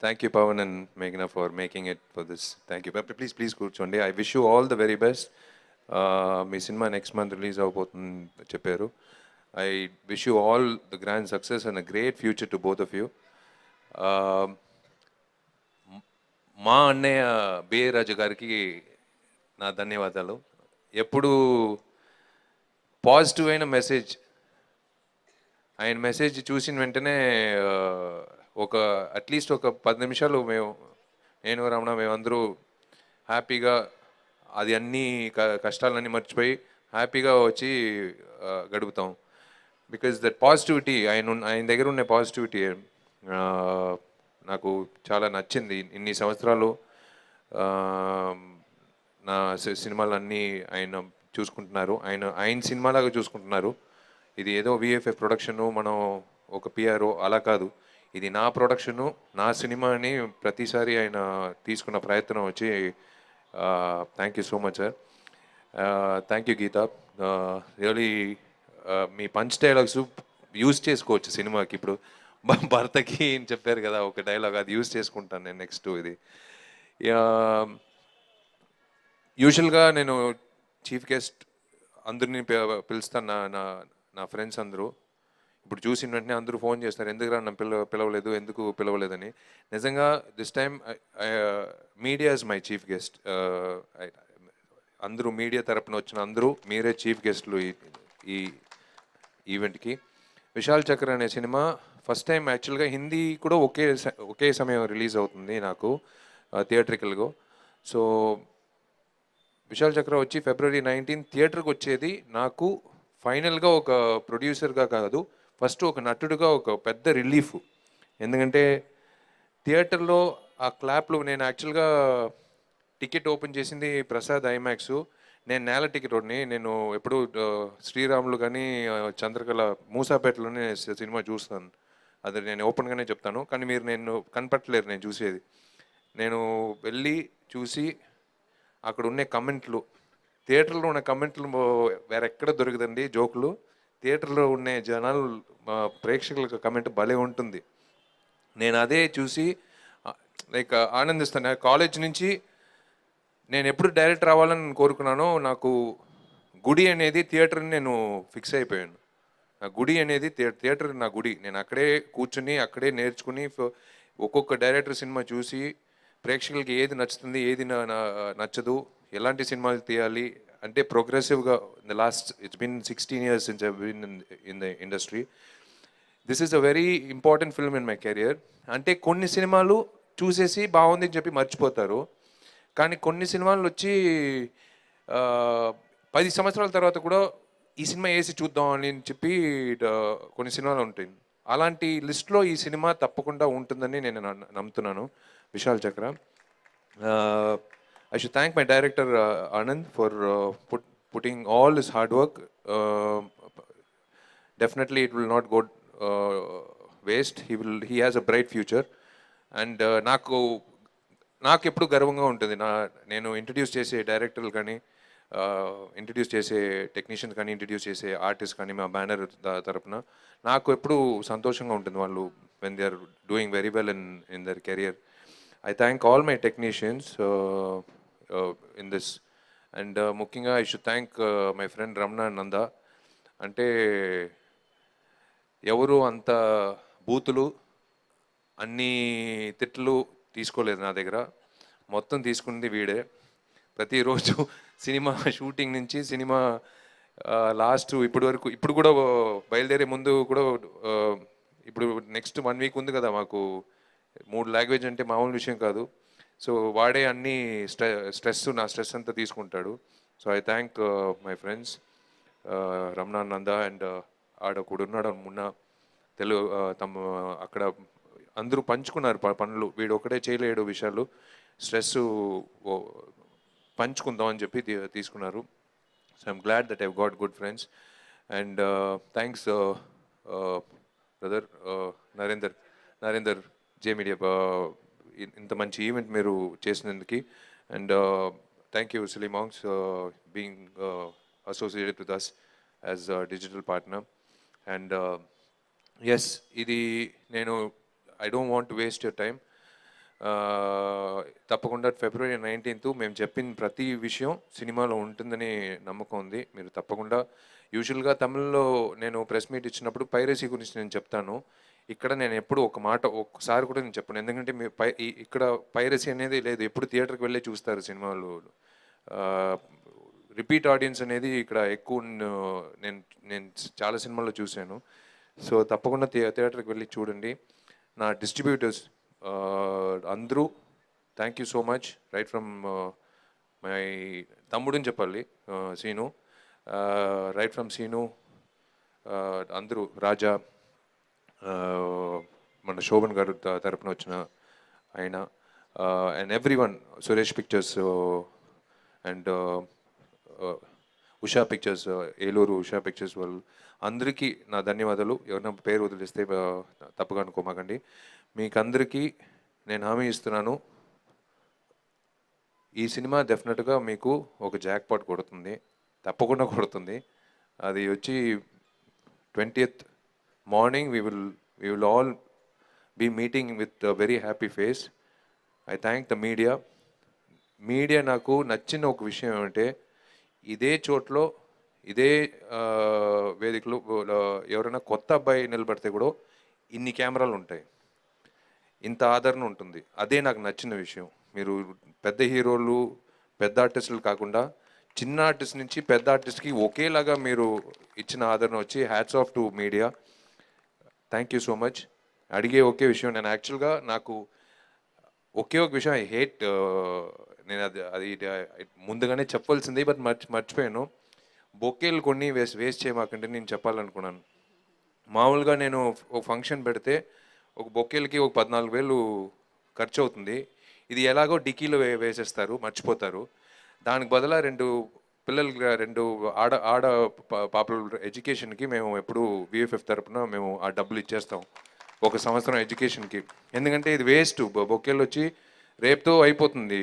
Thank you, Pawan and Meghna, for making it for this. Thank you. But please, కూర్చోండి. I wish you all the very best. మీ cinema next month release అవబోతుంది చెప్పారు. I wish you all the grand success and a great future to both of you. మా అన్నయ్య BA రాజు గారికి నా ధన్యవాదాలు. ఎప్పుడు పాజిటివ్ అయిన మెసేజ్, ఆయన మెసేజ్ చూసిన వెంటనే ఒక అట్లీస్ట్ ఒక 10 నిమిషాలు నేను రమణ మేమందరూ హ్యాపీగా అది అన్నీ కష్టాలన్నీ మర్చిపోయి హ్యాపీగా వచ్చి గడుపుతాం. బికాజ్ దట్ పాజిటివిటీ ఆయన దగ్గర ఉన్న పాజిటివిటీ నాకు చాలా నచ్చింది. ఇన్ని సంవత్సరాలు నా సినిమాలన్నీ ఆయన చూసుకుంటున్నారు, ఆయన సినిమాలాగా చూసుకుంటున్నారు. ఇది ఏదో విఎఫ్ఎఫ్ ప్రొడక్షను, మనం ఒక పిఆర్ఓ అలా కాదు, ఇది నా ప్రొడక్షను, నా సినిమా అని ప్రతిసారి ఆయన తీసుకున్న ప్రయత్నం వచ్చి thank you so much sir. Thank you Geetha. Really మీ పంచ్ డైలాగ్స్ యూజ్ చేసుకోవచ్చు సినిమాకి. ఇప్పుడు భర్తకి అని చెప్పారు కదా ఒక డైలాగ్, అది యూజ్ చేసుకుంటాను నేను నెక్స్ట్. ఇది యూజువల్గా నేను చీఫ్ గెస్ట్ అందరినీ పిలుస్తాను, నా ఫ్రెండ్స్ అందరూ. ఇప్పుడు చూసిన వెంటనే అందరూ ఫోన్ చేస్తారు, ఎందుకు రా నన్ను పిలవలేదు, ఎందుకు పిలవలేదని. నిజంగా this time media is my chief guest. అందరూ మీడియా తరపున వచ్చిన అందరూ మీరే చీఫ్ గెస్ట్లు ఈ ఈవెంట్కి. విశాల్ చక్ర అనే సినిమా ఫస్ట్ టైం యాక్చువల్గా హిందీ కూడా ఒకే సమయం రిలీజ్ అవుతుంది నాకు థియేట్రికల్గా. సో విశాల్ చక్ర వచ్చి February 19 థియేటర్కి వచ్చేది నాకు ఫైనల్గా ఒక ప్రొడ్యూసర్గా కాదు, ఫస్ట్ ఒక నటుడుగా ఒక పెద్ద రిలీఫ్. ఎందుకంటే థియేటర్లో ఆ క్లాప్లు, నేను యాక్చువల్గా టికెట్ ఓపెన్ చేసింది ప్రసాద్ ఐమాక్స్. నేను నేల టికెట్ ఒకటిని, నేను ఎప్పుడు శ్రీరాములు కానీ చంద్రకళ మూసాపేటలోనే సినిమా చూస్తాను, అది నేను ఓపెన్గానే చెప్తాను. కానీ మీరు నేను కనపట్టలేరు నేను చూసేది. నేను వెళ్ళి చూసి అక్కడ ఉన్న కమెంట్లు, థియేటర్లో ఉన్న కమెంట్లు వేరెక్కడ దొరకదండి జోకులు. థియేటర్లో ఉండే జనాలు ప్రేక్షకులకు కమెంట్ భలే ఉంటుంది. నేను అదే చూసి లైక్ ఆనందిస్తాను. కాలేజ్ నుంచి నేను ఎప్పుడు డైరెక్టర్ అవ్వాలని కోరుకున్నానో, నాకు గుడి అనేది థియేటర్ని నేను ఫిక్స్ అయిపోయాను. నా గుడి అనేది థియేటర్ నా గుడి. నేను అక్కడే కూర్చుని అక్కడే నేర్చుకుని ఒక్కొక్క డైరెక్టర్ సినిమా చూసి ప్రేక్షకులకి ఏది నచ్చుతుంది, ఏది నచ్చదు, ఎలాంటి సినిమాలు తీయాలి అంటే ప్రోగ్రెసివ్గా. In the last it's been 16 years since I been in the industry. This is a very important film in my career. అంటే కొన్ని సినిమాలు చూసేసి బాగుంది అని చెప్పి మర్చిపోతారు, కానీ కొన్ని సినిమాలు వచ్చి 10 సంవత్సరాల తర్వాత కూడా ఈ సినిమా వేసి చూద్దాం అని చెప్పి కొన్ని సినిమాలు ఉంటాయి. అలాంటి లిస్ట్లో ఈ సినిమా తప్పకుండా ఉంటుందని నేను నమ్ముతున్నాను, విశాల్ చక్ర. I should thank my director Anand for putting all his hard work. Definitely it will not go waste. He has a bright future. And నాకు ఎప్పుడు గర్వంగా ఉంటుంది, నేను ఇంట్రడ్యూస్ చేసే డైరెక్టర్లు కానీ, ఇంట్రడ్యూస్ చేసే టెక్నీషియన్స్ కానీ, ఇంట్రడ్యూస్ చేసే ఆర్టిస్ట్ కానీ, మా బ్యానర్ తరపున నాకు ఎప్పుడు సంతోషంగా ఉంటుంది వాళ్ళు when they are doing very well in their career. I thank all my technicians in this, and ముఖ్యంగా I should thank my friend Ramna Nanda. అంటే ఎవరు అంత బూతులు అన్ని తిట్లు తీసుకోలేదు నా దగ్గర, మొత్తం తీసుకుంది వీడే. ప్రతిరోజు సినిమా షూటింగ్ నుంచి సినిమా లాస్ట్ ఇప్పటి వరకు, ఇప్పుడు కూడా బయలుదేరే ముందు కూడా, ఇప్పుడు నెక్స్ట్ 1 week ఉంది కదా మాకు, 3 లాంగ్వేజ్ అంటే మామూలు విషయం కాదు. సో వాడే అన్ని నా స్ట్రెస్ అంతా తీసుకుంటాడు. So I thank my friends Ramana Nanda and ఆడ కూడా ఉన్నాడు మొన్న తెలుగు అక్కడ అందరూ పంచుకున్నారు పనులు. వీడు ఒకటే చేయలేడు విషయాలు, స్ట్రెస్ పంచుకుందాం అని చెప్పి తీసుకున్నారు. So I'm glad that I've got good friends. And thanks brother Narender J media, ఇంత మంచి ఈవెంట్ మీరు చేసినందుకు. And thank you Silly Monks being associated with us as digital partner. And yes, ఇది నేను I don't want to waste your time. తప్పకుండా February 19th మేము చెప్పిన ప్రతి విషయం సినిమాలో ఉంటుందని నమ్మకం ఉంది. మీరు తప్పకుండా, యూజువల్గా తమిళ్లో నేను ప్రెస్ మీట్ ఇచ్చినప్పుడు పైరసీ గురించి నేను చెప్తాను. ఇక్కడ నేను ఎప్పుడు ఒక మాట ఒక్కసారి కూడా నేను చెప్పను. ఎందుకంటే మీ ఇక్కడ పైరసీ అనేది లేదు. ఎప్పుడు థియేటర్కి వెళ్ళే చూస్తారు సినిమాలు. రిపీట్ ఆడియన్స్ అనేది ఇక్కడ ఎక్కువ నేను నేను చాలా సినిమాల్లో చూశాను. సో తప్పకుండా థియేటర్కి వెళ్ళి చూడండి. నా డిస్ట్రిబ్యూటర్స్ అందరూ thank you so much. Right from my తమ్ముడని చెప్పాలి, సీను. రైట్ ఫ్రమ్ సీను, అందరూ, రాజా, మన శోభన్ గారు తరపున వచ్చిన ఆయన, and every one, Suresh pictures and Usha pictures, Eluru Usha pictures వాళ్ళు అందరికీ నా ధన్యవాదాలు. ఎవరైనా పేరు వదిలిస్తే తప్పుగా అనుకోమాకండి. మీకు అందరికీ నేను హామీ ఇస్తున్నాను, ఈ సినిమా డెఫినెట్గా మీకు ఒక జాక్పాట్ కొడుతుంది, తప్పకుండా కొడుతుంది. అది వచ్చి 20th morning we will all be meeting with a very happy face. I thank the media నాకు నచ్చిన ఒక విషయం ఏమంటే, ఇదే చోట్లో ఇదే వేదికలో ఎవరైనా కొత్త అబ్బాయి నిలబడితే కూడా ఇన్ని కెమెరాలు ఉంటాయి, ఇంత ఆదరణ ఉంటుంది. అదే నాకు నచ్చిన విషయం. మీరు పెద్ద హీరోలు, పెద్ద ఆర్టిస్టులు కాకుండా చిన్న ఆర్టిస్ట్ నుంచి పెద్ద ఆర్టిస్ట్కి ఒకేలాగా మీరు ఇచ్చిన ఆదరణ వచ్చి hats off to media. Thank you so much. అడిగే ఒకే విషయం, నేను యాక్చువల్గా నాకు ఒకే ఒక విషయం ఐ హేట్, నేను అది ముందుగానే చెప్పాల్సిందే, బట్ మర్చిపోయాను. బొకేలు కొన్ని వేస్ట్ చేయమాకంటే నేను చెప్పాలనుకున్నాను. మామూలుగా నేను ఒక ఫంక్షన్ పెడితే ఒక బొకేలకి ఒక 14,000 ఖర్చు అవుతుంది. ఇది ఎలాగో డిక్కీలో వేసేస్తారు, మర్చిపోతారు. దానికి బదులా 2 పిల్లలకి 2 ఆడ పాపల ఎడ్యుకేషన్కి మేము ఎప్పుడు VFF తరపున మేము ఆ డబ్బులు ఇచ్చేస్తాం, 1 సంవత్సరం ఎడ్యుకేషన్కి. ఎందుకంటే ఇది వేస్ట్, బొకేలు వచ్చి రేపుతో అయిపోతుంది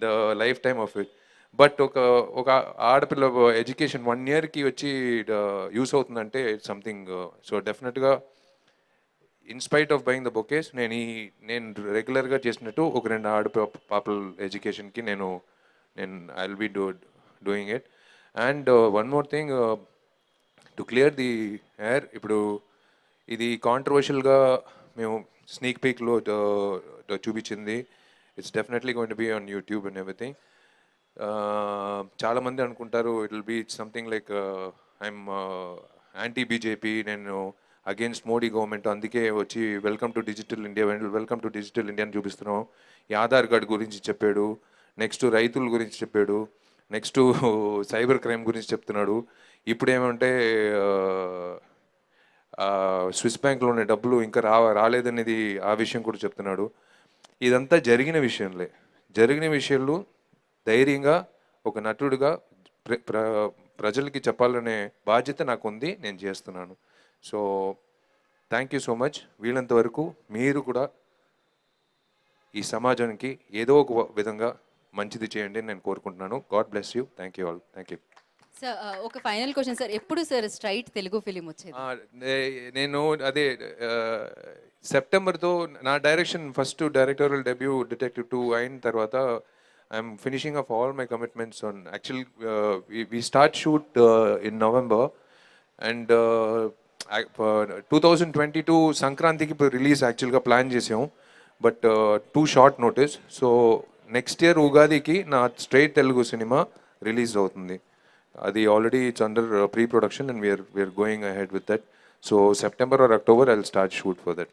the lifetime of it. But ఒక ఆడపిల్ల ఎడ్యుకేషన్ 1 yearకి వచ్చి యూస్ అవుతుందంటే ఇట్స్ సంథింగ్. సో డెఫినెట్గా in spite of buying the bouquets, నేను రెగ్యులర్గా చేసినట్టు ఒక 2 పాపల ఎడ్యుకేషన్కి నేను I will be doing it. And one more thing, to clear the air, ఇప్పుడు ఇది కాంట్రవర్షియల్గా మేము స్నీక్ పీక్లో చూపించింది. It's definitely going to be on YouTube and everything. చాలామంది అనుకుంటారు it will be something like I'm anti BJP, నేను against Modi government, అందుకే వచ్చి వెల్కమ్ టు డిజిటల్ ఇండియా అని చూపిస్తున్నాం. ఈ ఆధార్ కార్డు గురించి చెప్పాడు, నెక్స్ట్ రైతుల గురించి చెప్పాడు, నెక్స్ట్ సైబర్ క్రైమ్ గురించి చెప్తున్నాడు. ఇప్పుడు ఏమంటే స్విస్ బ్యాంక్లో ఉన్న డబ్బులు ఇంకా రాలేదనేది ఆ విషయం కూడా చెప్తున్నాడు. ఇదంతా జరిగిన విషయాలు ధైర్యంగా ఒక నటుడిగా ప్రజలకి చెప్పాలనే బాధ్యత నాకు ఉంది, నేను చేస్తున్నాను. So thank you so much. వీళ్ళంత వరకు మీరు కూడా ఈ సమాజానికి ఏదో ఒక విధంగా మంచిది చేయండి నేను కోరుకుంటున్నాను. God bless you. Thank you all. Thank you sir. ఒక ఫైనల్ క్వశ్చన్ సార్, ఎప్పుడు సార్ స్ట్రైట్ తెలుగు ఫిలిం వచ్చేది? నేను అదే సెప్టెంబర్తో నా direction first directorial debut detective 2 అయిన తర్వాత I'm finishing off all my commitments on actual we start shoot in November and 2022 సంక్రాంతికి రిలీజ్ యాక్చువల్గా ప్లాన్ చేసాం, but 2 short notice. So next year ఉగాదికి నా స్ట్రైట్ తెలుగు సినిమా రిలీజ్ అవుతుంది. అది already it's under pre production and we're going ahead with that. So September or October I'll start shoot for that.